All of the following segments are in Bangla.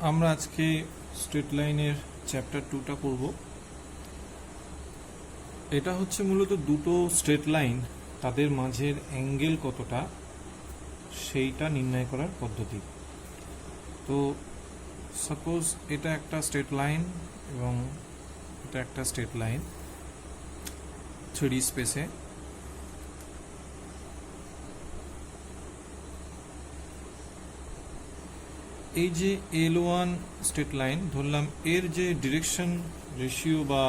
আমরা আজকে স্ট্রেট লাইনের চ্যাপ্টার 2টা করব। এটা হচ্ছে মূলত দুটো স্ট্রেট লাইন, তাদের মাঝের অ্যাঙ্গেল কতটা সেইটা নির্ণয় করার পদ্ধতি। তো সাপোজ এটা একটা স্ট্রেট লাইন এবং এটা একটা স্ট্রেট লাইন 3D স্পেসে। এই যে L1 স্ট্রেট লাইন ধরলাম, এর যে ডিরেকশন রেশিও বা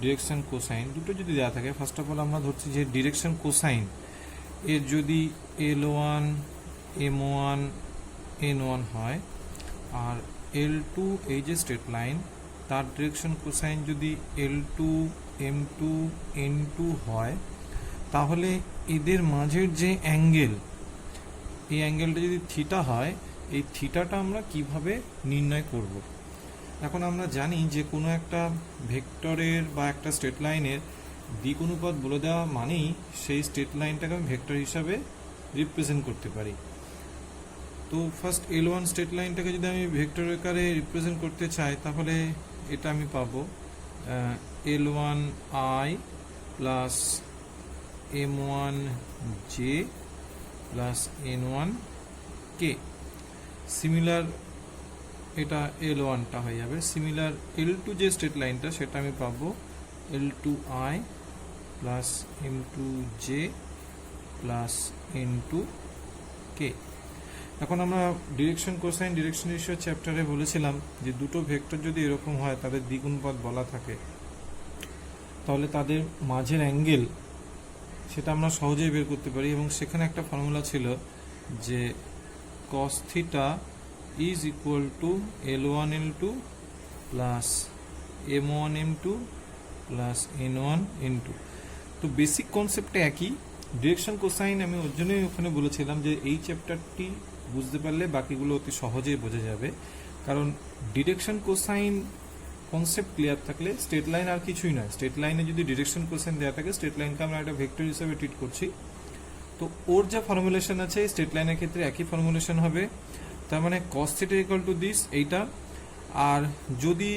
ডিরেকশন কোসাইন দুটো যদি দেওয়া থাকে, ফার্স্ট অফ অল আমরা ধরছি যে ডিরেকশন কোসাইন এর যদি L1 M1 N1 হয় আর L2 এই যে স্ট্রেট লাইন তার ডিরেকশন কোসাইন যদি L2 M2 N2 হয়, তাহলে এদের মাঝের যে অ্যাঙ্গেল, এই অ্যাঙ্গেলটা যদি থিটা হয়, এই থিটাটা আমরা কিভাবে নির্ণয় করব। এখন আমরা জানি যে কোনো একটা ভেক্টরের বা একটা স্ট্রেট লাইনের দিক অনুপাত বলে দেওয়া মানেই সেই স্ট্রেট লাইনটাকে আমি ভেক্টর হিসাবে রিপ্রেজেন্ট করতে পারি। তো ফার্স্ট L1 স্ট্রেট লাইনটাকে যদি আমি ভেক্টর আকারে রিপ্রেজেন্ট করতে চাই, তাহলে এটা আমি পাবো L1I plus M1J plus N1K। Similar এটা L1টা হয়ে যাবে। সিমিলার L2 যে স্ট্রেট লাইনটা সেটা আমি পাবো L2I plus M2J plus N2K। এখন আমরা ডিরেকশন কোসাইন ডিরেকশন রেশিও চ্যাপ্টারে বলেছিলাম যে দুটো ভেক্টর যদি এরকম হয়, তাদের দিক অনুপাত বলা থাকে, তাহলে তাদের মাঝের অ্যাঙ্গেল সেটা আমরা সহজেই বের করতে পারি। এবং সেখানে একটা ফর্মুলা ছিল যে cos theta is equal to L1 L2 plus M1 M2 plus N1 N2। তো বেসিক কনসেপ্টটা একই। ডিরেকশন কোসাইন আমি ওর জন্যই ওখানে বলেছিলাম যে এই চ্যাপ্টারটি বুঝতে পারলে বাকিগুলো অতি সহজেই বোঝা যাবে, কারণ ডিরেকশন কোসাইন কনসেপ্ট ক্লিয়ার থাকলে স্ট্রেট লাইন আর কিছুই নয়। স্ট্রেট লাইনে যদি ডিরেকশন কোসাইন দেওয়া থাকে, স্ট্রেট লাইনকে আমরা একটা ভেক্টর হিসেবে ট্রিট করছি, তো ওর যা ফর্মুলেশন আছে স্ট্রেট লাইনের ক্ষেত্রে একই ফর্মুলেশন হবে। তার মানে cos theta equal to this এইটা। আর যদি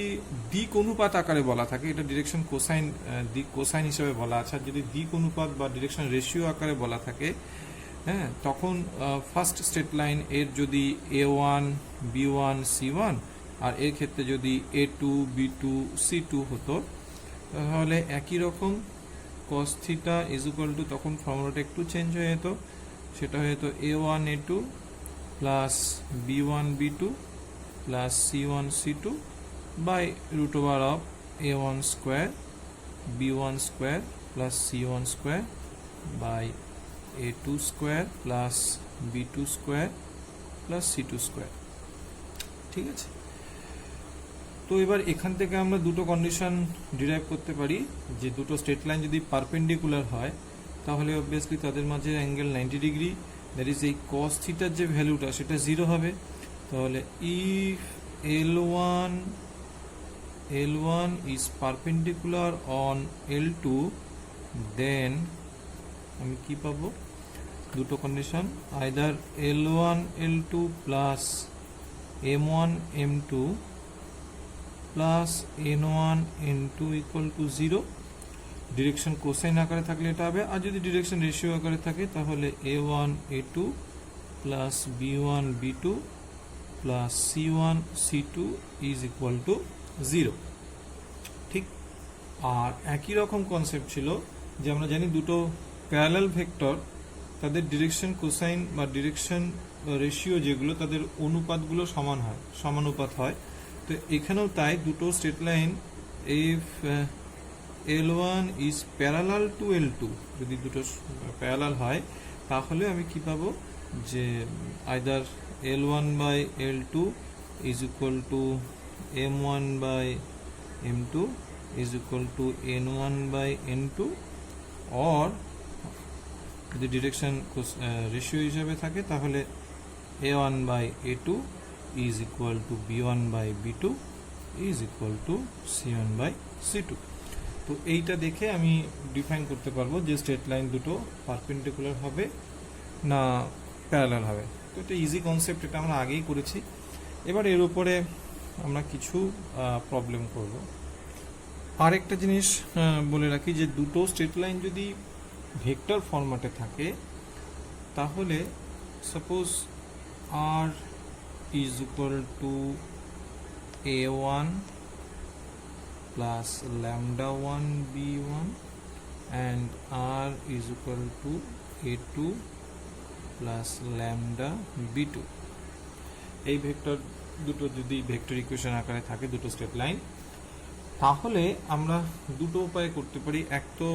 দিক অনুপাত আকারে বলা থাকে, এটা ডিরেকশন কোসাইন দিক কোসাইন হিসেবে বলা আছে, আর যদি দিক অনুপাত বা ডিরেকশন রেশিও আকারে বলা থাকে, হ্যাঁ, তখন ফার্স্ট স্ট্রেট লাইন এর যদি A1 B1 C1 আর এর ক্ষেত্রে যদি A2 B2 C2 হতো, তাহলে একই রকম cos theta is equal to, তখন ফর্মুলাটা একটু চেঞ্জ হয়ে যেত, সেটা হয়ে যেত A1 A2 plus B1 B2 plus C1 C2 by root over of A1 square B1 square plus C1 square by A2 square plus B2 square plus C2 square. ঠিক আছে, তো এবার এখান থেকে আমরা দুটো কন্ডিশন ডিরাইভ করতে পারি যে দুটো স্ট্রেট লাইন যদি পারপেন্ডিকুলার হয়, তাহলে অবভিয়াসলি তাদের মাঝে অ্যাঙ্গেল 90 ডিগ্রি, দ্যাট ইজ এই cos থিটার যে ভ্যালুটা সেটা 0 হবে। তাহলে if L1 is perpendicular on L2, দেন আমি কি পাবো, দুটো condition, either L1 L2 plus M1 M2 plus N1 N2 equal to 0। Direction cosine আকারে থাকলে এটা হবে, আর যদি ডিরেকশন রেশিও আকারে থাকে তাহলে A1 A2 plus B1 B2 plus C1 C2 is equal two 0। ঠিক, আর একই রকম কনসেপ্ট ছিল যে আমরা জানি দুটো প্যারালাল ভেক্টর তাদের ডিরেকশন কোসাইন বা ডিরেকশন রেশিও যেগুলো, তাদের অনুপাতগুলো সমানুপাত হয়। তো এখানেও তাই, দুটো straight line if L1 is parallel to L2, যদি দুটো প্যারালাল হয়, তাহলে আমি কি পাবো যে either L1 by L2 is equal to M1 by M2 is equal to N1 by N2, or যদি ডিরেকশন রেশিও হিসাবে থাকে তাহলে A1 by A2 is equal to B1 by B2 is equal to C1 by C2। তো এইটা দেখে আমি ডিফাইন করতে পারবো যে স্ট্রেট লাইন দুটো পারপেন্ডিকুলার হবে না প্যারালাল হবে। তো এটা ইজি কনসেপ্ট, এটা আমরা আগেই করেছি। এবার এর উপরে আমরা কিছু প্রবলেম করব। আরেকটা জিনিস বলে রাখি যে দুটো স্ট্রেট লাইন যদি ভেক্টর ফরম্যাটে থাকে তাহলে suppose r is equal to a1 plus lambda 1 b1 and r is equal to a2 plus lambda b2, এই ভেক্টর দুটো যদি ভেক্টর ইকুয়েশন আকারে থাকে দুটো স্ট্রেট লাইন, তাহলে আমরা দুটো উপায় করতে পারি। এক তো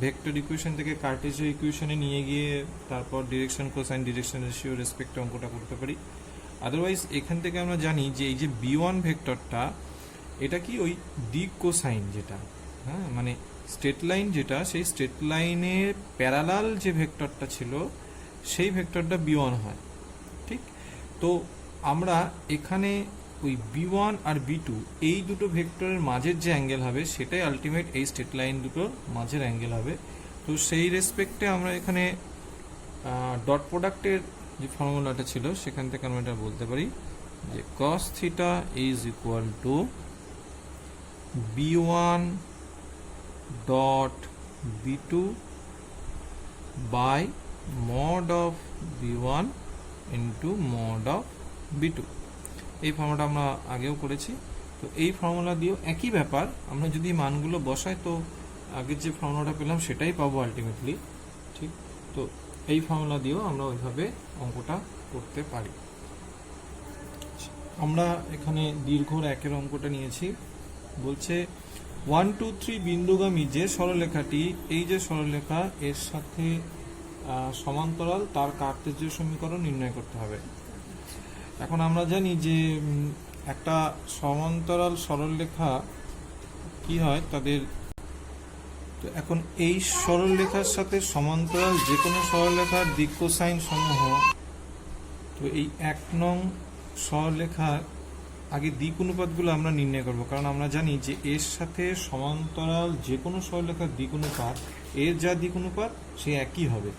ভেক্টর ইকুয়েশন থেকে কার্টেসীয় ইকুয়েশনে নিয়ে গিয়ে তারপর ডিরেকশন কোসাইন ডিরেকশন রেশিও রেসপেক্টে অঙ্কটা করতে পারি। আদারওয়াইজ এখান থেকে আমরা জানি যে এই যে b1 ভেক্টরটা এটা কি ওই দিক কোসাইন যেটা, হ্যাঁ মানে স্ট্রেট লাইন যেটা, সেই স্ট্রেট লাইনের প্যারালাল যে ভেক্টরটা ছিল সেই ভেক্টরটা b1 হয়, ঠিক? তো আমরা এখানে ওই b1 আর b2 এই দুটো ভেক্টরের মাঝের যে অ্যাঙ্গেল হবে সেটাই আলটিমেট এই স্ট্রেট লাইন দুটোর মাঝের অ্যাঙ্গেল হবে। তো সেই রেসপেক্টে আমরা এখানে ডট প্রোডাক্টের যে ফর্মুলাটা ছিল সেখান থেকে আমরা এটা বলতে পারি যে cos theta is equal to b1 dot b2 by mod of b1 into mod of b2। এই ফর্মুলাটা আমরা আগেও করেছি। তো এই ফর্মুলা দিয়েও একই ব্যাপার, আমরা যদি মানগুলো বসাই তো আগের যে ফর্মুলাটা পেলাম সেটাই পাবো আলটিমেটলি, ঠিক? তো এই ফর্মুলা দিয়েও আমরা ওইভাবে অঙ্কটা করতে পারি। আমরা এখানে দীর্ঘর একের অঙ্কটা নিয়েছি। বলছে 1 2 3 বিন্দুগামী যে সরলরেখাটি, এই যে সরলরেখা এর সাথে সমান্তরাল তার কার্তেজীয় সমীকরণ নির্ণয় করতে হবে। এখন আমরা জানি যে একটা সমান্তরাল সরলরেখা কি হয় তাদের, তো এখন এই সরলরেখার সাথে সমান্তরাল যে কোনো সরলরেখার দিক কোসাইন সমূহ, তো এই 1 নং সরলরেখার আগে দিক অনুপাতগুলো আমরা নির্ণয় করব, কারণ আমরা জানি যে এর সাথে সমান্তরাল যে কোনো সরলরেখার দিক অনুপাত এর যা দিক অনুপাত সে একই হবে।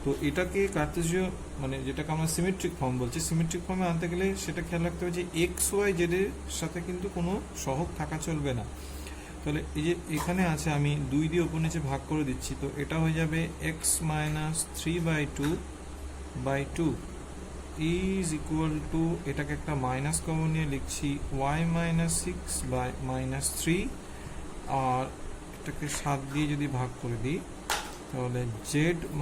তো এটাকে কার্তেজীয় মানে যেটাকে আমরা সিমেট্রিক ফর্ম বলছি, সিমেট্রিক ফর্মে আনতে গেলে সেটা খেয়াল রাখতে হবে যে এক্স ওয়াই জেড এর সাথে কিন্তু কোনো সহগ থাকা চলবে না। তাহলে এই যে এখানে আছে আমি 2 দিয়ে উপর নিচে ভাগ করে দিচ্ছি, তো এটা হয়ে যাবে x minus 3/2 is equal two, এটাকে একটা মাইনাস কমন নিয়ে লিখছি y মাইনাস 6/-3, আর এটাকে 7 দিয়ে যদি ভাগ করে দিই তাহলে z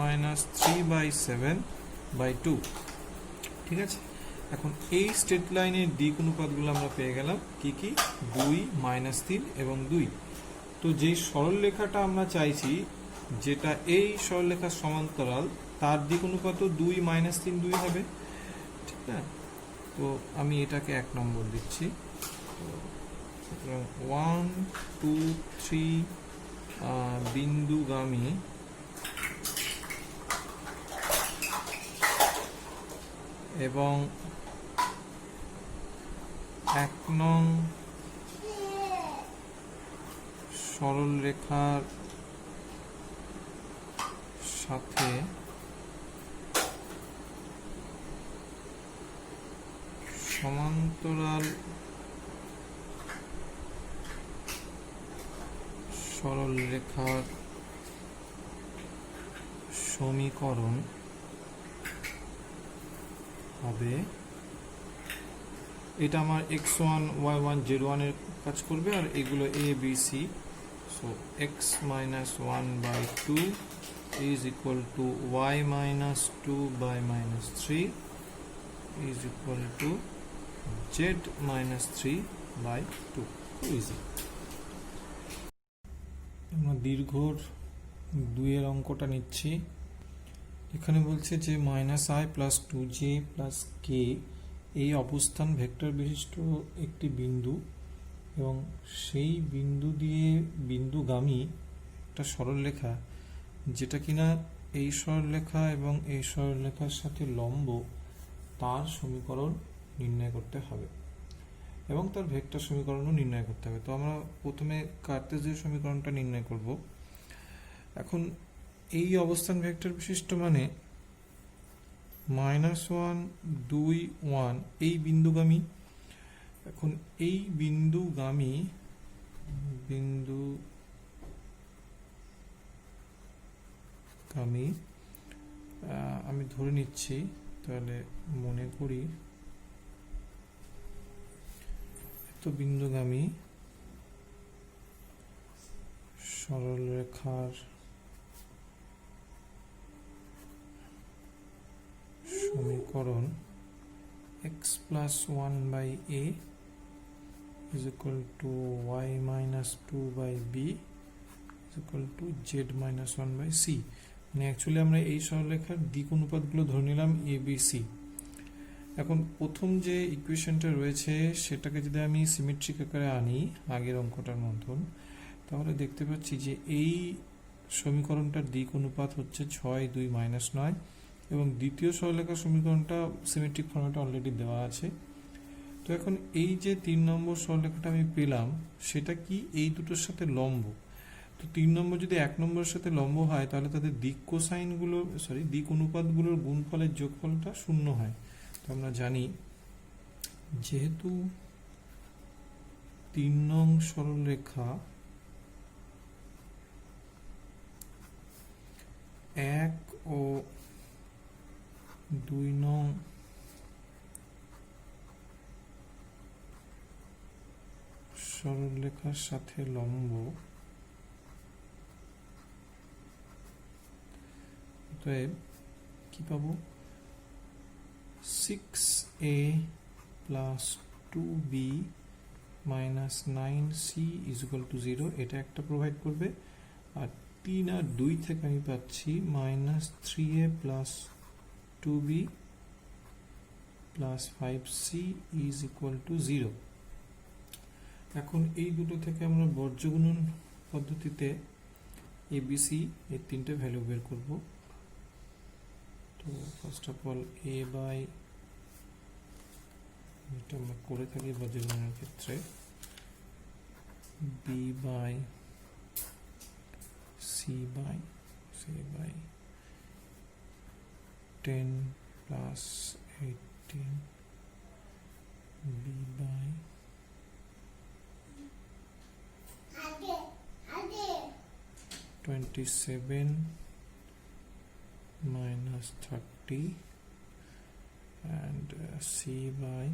মাইনাস 3/7/2, ঠিক আছে? এখন এই স্ট্রেট লাইনের দিক অনুপাতগুলো আমরা পেয়ে গেলাম কি কি, 2, -3 এবং 2। তো যেই সরলরেখাটা আমরা চাইছি যেটা এই সরলরেখার সমান্তরাল তার দিক অনুপাতও 2, -3, 2 হবে, ঠিক না? তো আমি এটাকে 1 নম্বর দিচ্ছি। 1 2 3 বিন্দুগামী এবং 1 নং সরলরেখার সাথে সমান্তরাল সরলরেখার সমীকরণ হবে, এটা আমার x1 y1 z1 এর কাজ করবে আর এগুলো a b c। So x minus 1/2 is equal to y minus 2/-3 is equal to z minus 3/2। Easy. আমরা দীর্ঘর 2 এর অঙ্কটা নিচ্ছি। এখানে বলছে যে -i plus 2j plus k এই অবস্থান ভেক্টর বিশিষ্ট একটি বিন্দু এবং সেই বিন্দু দিয়ে বিন্দুগামী একটা সরলরেখা যেটা কিনা এই সরলরেখা এবং এই সরলরেখার সাথে লম্ব, তার সমীকরণ নির্ণয় করতে হবে এবং তার ভেক্টর সমীকরণও নির্ণয় করতে হবে। তো আমরা প্রথমে কার্তেজীয় সমীকরণটা নির্ণয় করব। এখন এই অবস্থান ভেক্টর বিশিষ্ট মানে -1 2 1 এই বিন্দুগামী। এখন এই বিন্দুগামী আমি ধরে নিচ্ছি, তাহলে মনে করি তো বিন্দুগামী সরলরেখার সমীকরণ x plus 1 by a is equal to y minus 2 by b is equal to z minus 1 by c। মানে অ্যাকচুয়ালি আমরা এই সরলরেখার দিক অনুপাতগুলো ধরে নিলাম a b c। এখন প্রথম যে ইকুয়েশনটা রয়েছে সেটাকে যদি আমি সিমেট্রিক আকারে আনি আগের অঙ্কটার মতন, তাহলে দেখতে পাচ্ছি যে এই সমীকরণটার দিক অনুপাত হচ্ছে 6 2 -9, এবং দ্বিতীয় সরলরেখার সমীকরণটা সিমেট্রিক ফর্মেটে অলরেডি দেওয়া আছে। তো এখন এই যে 3 নম্বর সরলরেখাটা আমি পেলাম সেটা কি এই দুটোর সাথে লম্ব। তো 3 নম্বর যদি 1 নম্বরের সাথে লম্ব হয় তাহলে তাদের দিক অনুপাতগুলোর গুণফলের যোগফলটা 0 হয়। তো আমরা জানি যেহেতু 3 নং সরলরেখা 1 ও 2 নং সরলরেখার সাথে লম্ব, অতএব কি পাবো 6a plus 2b minus 9c is equal to 0, এটা একটা প্রোভাইড করবে। আর 3 আর 2 থেকে আমি পাচ্ছি -3a plus 2b plus 5c is equal to 0। এখন এই দুটো থেকে আমরা বর্জ্যগুণন পদ্ধতিতে abc এর তিনটে ভ্যালু বের করব। তো first of all a by, এটা আমরা করে থাকি বর্জ্যগুণনের ক্ষেত্রে, b by c by 10 plus 18 b by 27 minus 30 and c by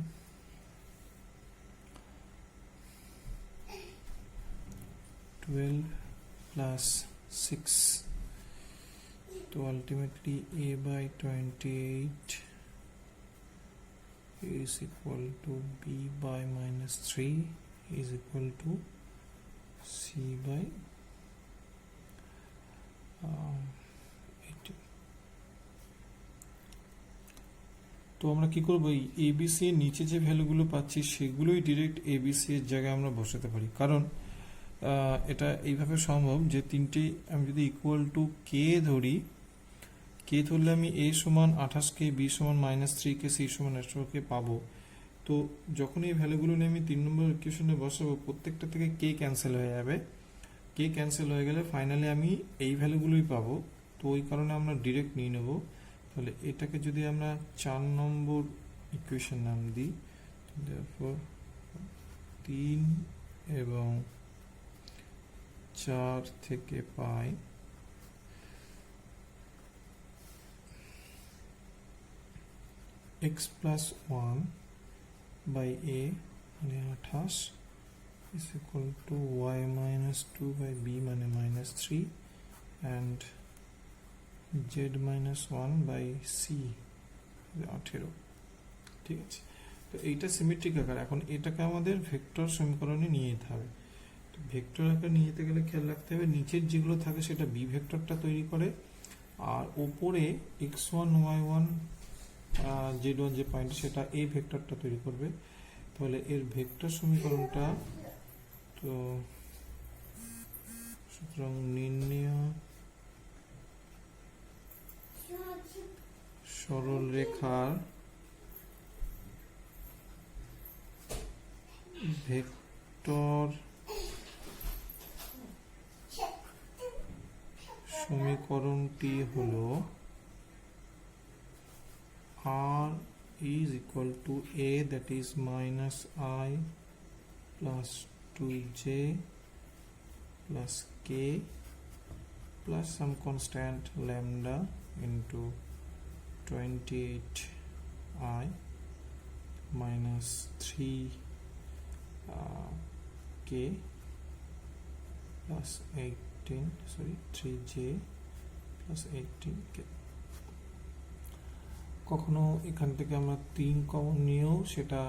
12 plus 6, so ultimately a by 28 is equal to b by -3 is equal to c by 18। তো আমরা কি করব, এই abc এর নিচে যে ভ্যালুগুলো পাচ্ছি সেগুলোই ডিরেক্ট abc এর জায়গায় আমরা বসাতে পারি, কারণ এটা এইভাবে সম্ভব যে তিনটি আমি যদি ইকুয়াল টু কে ধরি, কে ধরলে আমি a সমান 28 কে, b সমান -3 কে, c সমান 18 কে পাবো। তো যখন এই ভ্যালুগুলো নিয়ে আমি 3 নম্বর ইকুয়েশনে বসাবো প্রত্যেকটা থেকে কে ক্যান্সেল হয়ে যাবে, কে ক্যান্সেল হয়ে গেলে ফাইনালি আমি এই ভ্যালুগুলোই পাবো। তো ওই কারণে আমরা ডিরেক্ট নিয়ে নেব। তাহলে এটাকে যদি আমরা 4 নম্বর ইকুয়েশন নাম দিই, therefore 3 এবং 4 থেকে পাই x plus 1 by a মানে 28 is equal to y minus 2 by b মানে -3 and z minus 1 by c 18। ঠিক আছে, তো এইটা সিমেট্রিক আকার। এখন এটাকে আমাদের ভেক্টর সমীকরণে নিয়ে যেতে হবে। তো ভেক্টর আকার নিয়ে যেতে গেলে খেয়াল রাখতে হবে নিচের যেগুলো থাকে সেটা বি ভেক্টরটা তৈরি করে, আর ওপরে x1 y1 z1 যে পয়েন্ট সেটা a ভেক্টরটা তৈরি করবে। তাহলে এর ভেক্টর সমীকরণটা, তো সুতরাং নির্ণয় সরল রেখার ভেক্টর সমীকরণটি হলো r is equal to a, that is minus I plus 2j plus k plus some constant lambda into 28I minus 3k plus 3j plus 18k। কখনো এখান থেকে আমরা 3 কমন নিয়েও সেটা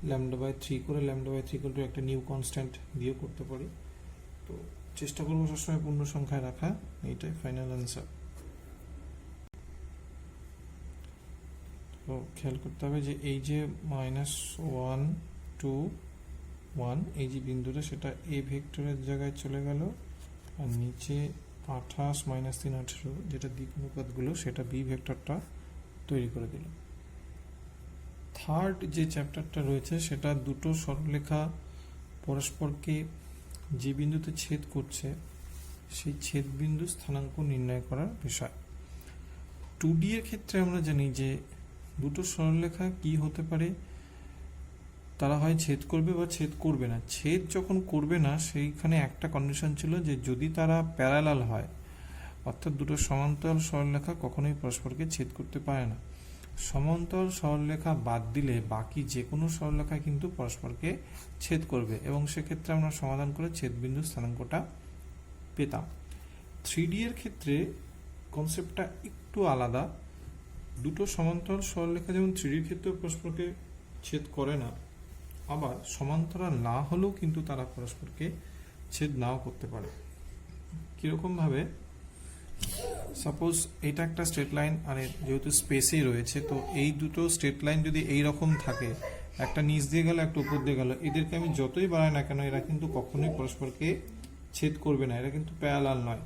λ/3 করে λ/3 = একটা নিউ কনস্ট্যান্ট দিয়ে করতে পারি। তো চেষ্টা করবো সবসময় পূর্ণ সংখ্যায় রাখা। এইটাই ফাইনাল অ্যান্সার। তো খেয়াল করতে হবে যে এই যে -1 2 1 এই যে বিন্দুটা সেটা এ ভেক্টরের জায়গায় চলে গেল, আর নিচে 28 -3 18 যেটা দিক অনুপাতগুলো সেটা বি ভেক্টরটা তৈরি করে দিল। থার্ড যে চ্যাপ্টারটা রয়েছে সেটা দুটো সরলরেখা পরস্পরকে যে বিন্দুতে ছেদ করছে সেই ছেদ বিন্দু স্থানাঙ্ক নির্ণয় করার বিষয়। 2D এর ক্ষেত্রে আমরা জানি যে দুটো সরলরেখা কি হতে পারে, তারা হয় ছেদ করবে বা ছেদ করবে না। ছেদ যখন করবে না সেইখানে একটা কন্ডিশন ছিল যে যদি তারা প্যারালাল হয়, অর্থাৎ দুটো সমান্তরাল সরলরেখা কখনোই পরস্পরকে ছেদ করতে পারে না। সমান্তরাল সরলরেখা বাদ দিলে বাকি যে কোনো সরলরেখা কিন্তু পরস্পরকে ছেদ করবে, এবং সেক্ষেত্রে আমরা সমাধান করে ছেদবিন্দু স্থানাঙ্কটা পেতাম। 3D এর ক্ষেত্রে কনসেপ্টটা একটু আলাদা। দুটো সমান্তরাল সরলরেখা যেমন 3D এর ক্ষেত্রেও পরস্পরকে ছেদ করে না, আবার সমান্তরাল না হলেও কিন্তু তারা পরস্পরকে ছেদ নাও করতে পারে। কিরকম ভাবে? সাপোজ এটা একটা স্ট্রেট লাইন, আর যেহেতু স্পেসেই রয়েছে, তো এই দুটো স্ট্রেট লাইন যদি এই রকম থাকে, একটা নিচ দিয়ে গেল একটা উপর দিয়ে গেল, এদেরকে আমি যতই বাড়াই না কেন এরা কিন্তু কখনোই পরস্পরকে ছেদ করবে না, এরা কিন্তু প্যারালাল নয়।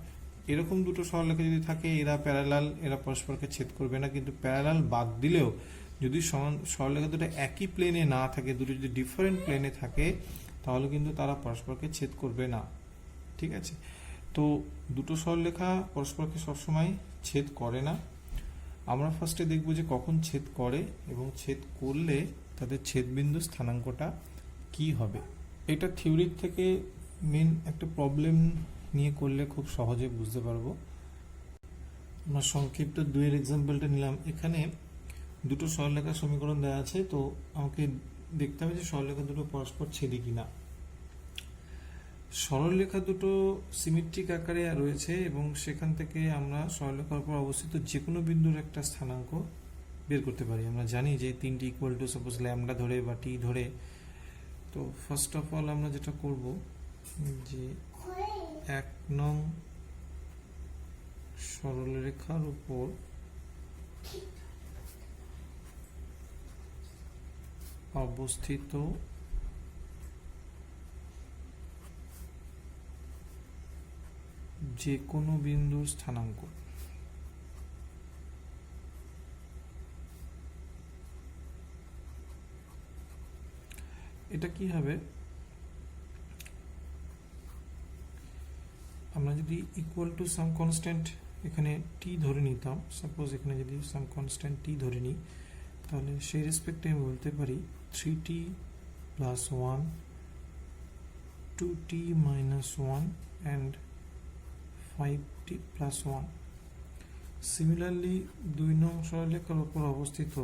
এরকম দুটো সরলরেখা যদি থাকে এরা প্যারালাল, এরা পরস্পরকে ছেদ করবে না। কিন্তু প্যারালাল বাদ দিলেও যদি সরলরেখা দুটো একই প্লেনে না থাকে, দুটো যদি ডিফারেন্ট প্লেনে থাকে, তাহলে কিন্তু তারা পরস্পরকে ছেদ করবে না। ঠিক আছে? তো দুটো সরলরেখা পরস্পরকে সবসময় ছেদ করে না। আমরা ফার্স্টে দেখব যে কখন ছেদ করে এবং ছেদ করলে তাদের ছেদবিন্দু স্থানাঙ্কটা কি হবে। এটা থিওরির থেকে মেন একটা প্রবলেম নিয়ে করলে খুব সহজে বুঝতে পারবো। আমরা সংক্ষিপ্ত 2 এর এক্সাম্পলটা নিলাম। এখানে দুটো সরলরেখার সমীকরণ দেওয়া আছে, তো আমাকে দেখতে হবে যে সরলরেখা দুটো পরস্পর ছেদে কিনা। সরলরেখা দুটো সিমেট্রিক আকারে রয়েছে এবং সেখান থেকে আমরা সরলরেখার উপর অবস্থিত যে কোনো বিন্দুর একটা স্থানাঙ্ক বের করতে পারি। আমরা জানি যে তিনটি ইকুয়াল টু সাপোজ ল্যামডা ধরে বা টি ধরে। তো ফার্স্ট অফ অল আমরা যেটা করব যে 1 নং সরলরেখার উপর অবস্থিত যে কোনো বিন্দুর স্থানাঙ্ক। এটা কি হবে? আমরা যদি ইকুয়াল টু সাম কনস্ট্যান্ট এখানে টি ধরে নিতাম, সাপোজ এখানে যদি সাম কনস্ট্যান্ট টি ধরে নিই, তাহলে সেই রেসপেক্টে আমি বলতে পারি 3t plus 1, 2t minus 1 and 5t plus 1। Similarly 2 নং সরলরেখার উপর অবস্থিত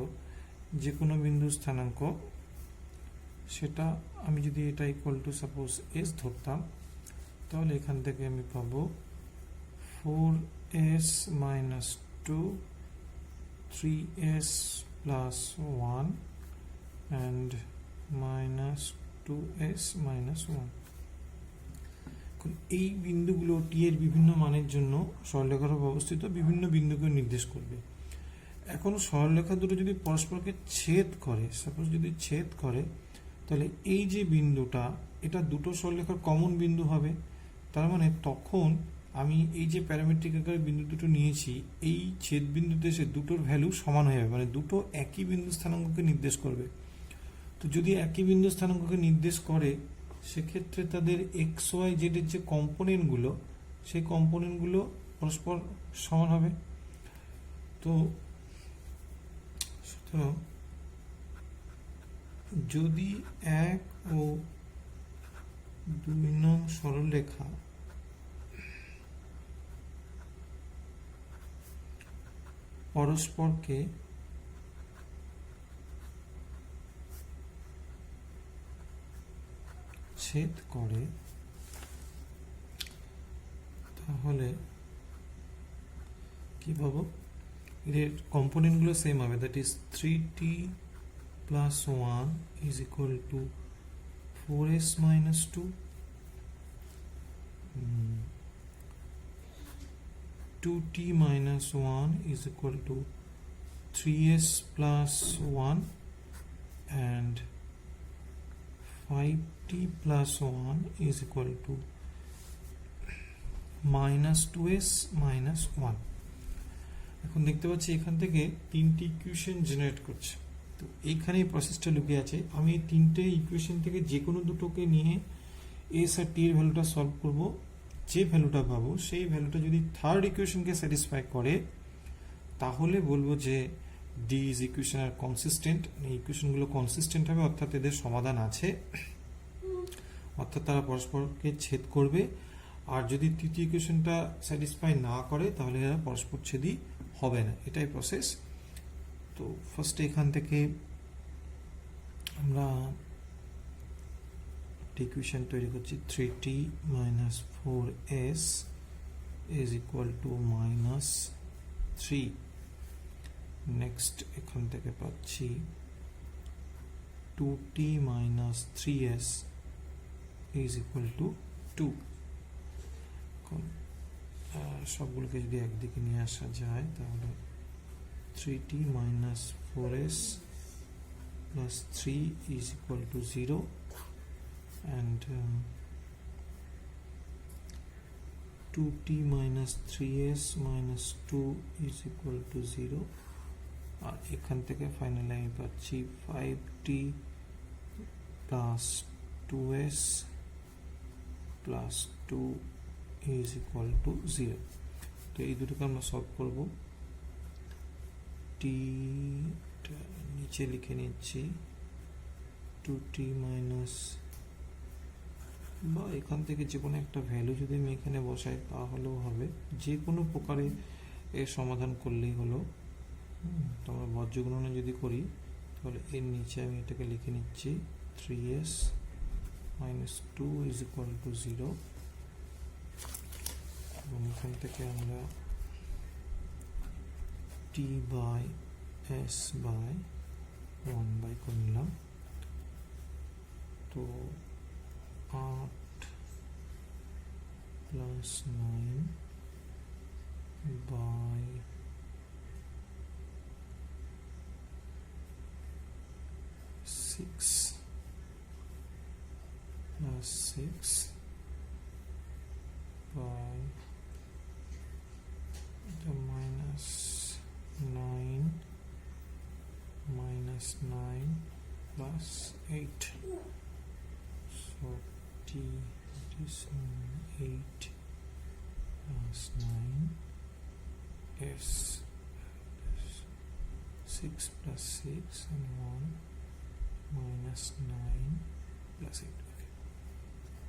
যে কোনো বিন্দুর স্থানাঙ্ক, সেটা আমি যদি এটা ইকুয়াল টু সাপোজ এস ধরতাম, তাহলে এখান থেকে আমি পাবো 4s minus 2, 3s plus 1 and minus 2s minus 1। এই বিন্দুগুলো টি এর বিভিন্ন মানের জন্য সরলরেখার উপর অবস্থিত বিভিন্ন বিন্দুকে নির্দেশ করবে। এখন সরলরেখা দুটো যদি পরস্পরকে ছেদ করে, সাপোজ যদি ছেদ করে, তাহলে এই যে বিন্দুটা এটা দুটো সরলরেখার কমন বিন্দু হবে। তার মানে তখন আমি এই যে প্যারামেট্রিক আকারে বিন্দু দুটো নিয়েছি, এই ছেদ বিন্দুতে সে দুটোর ভ্যালু সমান হয়ে যাবে, মানে দুটো একই বিন্দু স্থানাঙ্ককে নির্দেশ করবে। তো যদি একই বিন্দু স্থানাঙ্ককে নির্দেশ করে, সেক্ষেত্রে তাদের এক্স ওয়াই জেড এর যে কম্পোনেন্টগুলো, সেই কম্পোনেন্টগুলো পরস্পর সমান হবে। তো তো যদি 1 ও 2 নং সরলরেখা পরস্পরকে ছেদ করে তাহলে কি পাবো? এর কম্পোনেন্টগুলো সেম হবে, that is 3t plus 1 is equal to 4s minus 2, 2t minus 1 is equal to 3s plus 1, and 5t plus 1 is equal to minus 2s minus 1. এখন দেখতে পাচ্ছি এখান থেকে তিনটি ইকুয়েশন জেনারেট করছে। তো এইখানেই প্রসেসটা লুকিয়ে আছে। আমি এই তিনটে ইকুয়েশন থেকে যে কোনো দুটোকে নিয়ে এস আর টি এর ভ্যালুটা সলভ করব। যে ভ্যালুটা পাবো সেই ভ্যালুটা যদি থার্ড ইকুয়েশনকে স্যাটিসফাই করে তাহলে বলবো যে D is equation are consistent. এই ইকুয়েশনগুলো কনসিস্টেন্ট হবে, অর্থাৎ এদের সমাধান আছে, অর্থাৎ তারা পরস্পরকে ছেদ করবে। আর যদি তৃতীয় ইকুয়েশনটা স্যাটিসফাই না করে তাহলে এরা পরস্পর ছেদই হবে না। এটাই প্রসেস। তো ফার্স্টে এখান থেকে আমরা ইকুয়েশন তৈরি করছি, 3t minus 4s is equal to minus 3। Next এখান থেকে পাচ্ছি 2t minus 3s is equal to 2। সবগুলোকে যদি একদিকে নিয়ে আসা যায় তাহলে 3t minus 4s plus 3 is equal to 0, and 2t minus 3s minus 2 is equal to 0। আর এখান থেকে ফাইনালি আমি পাচ্ছি 5t plus 2s plus 2 is equal to 0। তো এই দুটোকে আমরা সলভ করব। t নিচে লিখে নিচ্ছি 2t মাইনাস, বা এখান থেকে যে কোনো একটা ভ্যালু যদি আমি এখানে বসাই তাহলেও হবে, যে কোনো প্রকারে এর সমাধান করলেই হলো। তো আমরা বজ্রগণনা যদি করি তাহলে এর নিচে আমি এটাকে লিখে নিচ্ছি 3s minus 2 is equal to 0, এবং এখান থেকে আমরা t by s by 1 by করে নিলাম। তো 8 plus 9 by 6 plus 6 by the minus 9 minus 9 plus 8. So t is 8 plus 9 is 6 plus 6 and 1 minus 9 plus 8. Okay.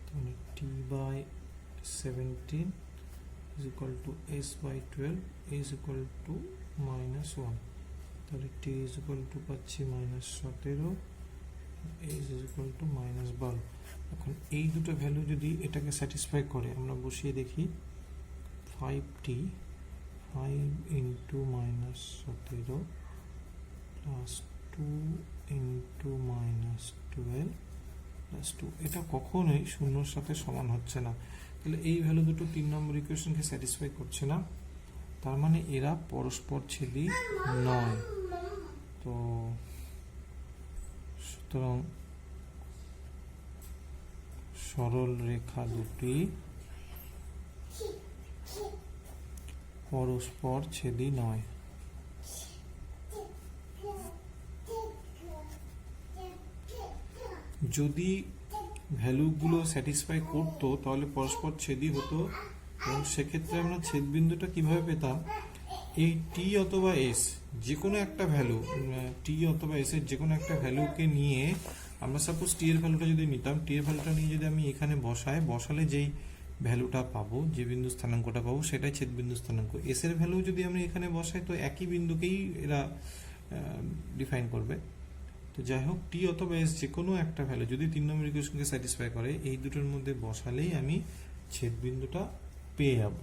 So t by 17 is equal to s by 12 is equal to minus 1. তাহলে t is equal to পাচ্ছি minus 17, s is equal to minus 12। এখন এই দুটো ভ্যালু যদি এটাকে স্যাটিসফাই করে আমরা বসিয়ে দেখি 5t 5 into minus 17 plus 2 into minus 12 plus 2, এটা কখনোই শূন্যর সাথে সমান হচ্ছে না। তাহলে এই ভ্যালু দুটো 3 নম্বর ইকুয়েশনকে স্যাটিসফাই করছে না, তার মানে এরা পরস্পর ছেদি নয়। তো সুতরাং সরল রেখা দুটি পরস্পর ছেদি নয়। যদি ভ্যালুগুলো স্যাটিসফাই করতো তাহলে পরস্পর ছেদি হতো, এবং সেক্ষেত্রে আমরা ছেদবিন্দুটা কিভাবে পেতাম, এই টি অথবা এস যে কোনো একটা ভ্যালু, টি অথবা এস এর যে কোনো একটা ভ্যালুকে নিয়ে আমরা সাপোজ টি এর ভ্যালুটা যদি নিতাম, টি এর ভ্যালুটা নিয়ে যদি আমি এখানে বসালে যেই ভ্যালুটা পাবো, যে বিন্দু স্থানাঙ্কটা পাবো সেটাই ছেদবিন্দু স্থানাঙ্ক। এস এর ভ্যালু যদি আমি এখানে বসাই তো একই বিন্দুকেই এরা ডিফাইন করবে। তো যাই হোক, টি অথবা এস যে কোনো একটা ভ্যালু যদি 3 নম্বর ইকুয়েশনকে স্যাটিসফাই করে, এই দুটোর মধ্যে বসালেই আমি ছেদবিন্দুটা পেয়ে যাবো।